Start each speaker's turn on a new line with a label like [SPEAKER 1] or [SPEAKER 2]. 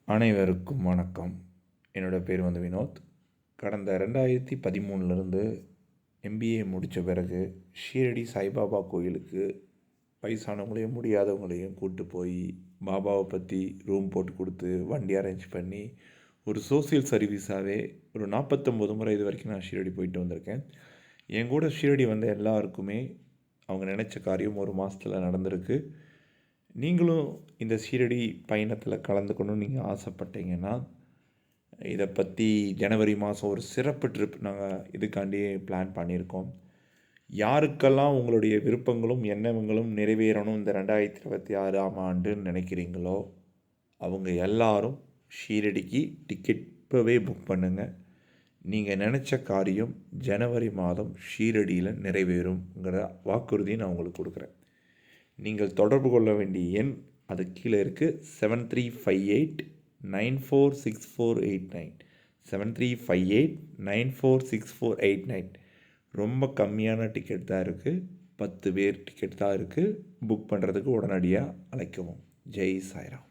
[SPEAKER 1] அனைவருக்கும் வணக்கம். என்னோடய பேர் வினோத். கடந்த 2013 எம்பிஏ முடித்த பிறகு ஷீரடி சாய்பாபா கோயிலுக்கு வயசானவங்களையும் முடியாதவங்களையும் கூப்பிட்டு போய் பாபாவை பற்றி ரூம் போட்டு கொடுத்து வண்டி அரேஞ்ச் பண்ணி ஒரு சோசியல் சர்வீஸாகவே ஒரு 49 முறை இது வரைக்கும் நான் ஷீரடி போயிட்டு வந்திருக்கேன். என் கூட ஷீரடி வந்த எல்லாருக்குமே அவங்க நினச்ச காரியம் ஒரு மாதத்தில் நடந்திருக்கு. நீங்களும் இந்த ஷீரடி பயணத்தில் கலந்துக்கணும்னு நீங்கள் ஆசைப்பட்டீங்கன்னா, இதை பற்றி ஜனவரி மாதம் ஒரு சிறப்பு ட்ரிப் நாங்கள் இதுக்காண்டி பிளான் பண்ணியிருக்கோம். யாருக்கெல்லாம் உங்களுடைய விருப்பங்களும் எண்ணங்களும் நிறைவேறணும் இந்த 2026ஆம் ஆண்டுன்னு நினைக்கிறீங்களோ, அவங்க எல்லாரும் ஷீரடிக்கு டிக்கெட் இப்போவே புக் பண்ணுங்கள். நீங்கள் நினச்ச காரியம் ஜனவரி மாதம் ஷீரடியில் நிறைவேறுங்கிற வாக்குறுதியை நான் உங்களுக்கு கொடுக்குறேன். நீங்கள் தொடர்பு கொள்ள வேண்டிய எண் அது கீழே இருக்குது. 7358946489 7358946489. ரொம்ப கம்மியான டிக்கெட் தான் இருக்குது. 10 பேர் டிக்கெட் தான் இருக்குது. புக் பண்ணுறதுக்கு உடனடியாக அழைக்கவும். ஜெய் சாய்ராம்.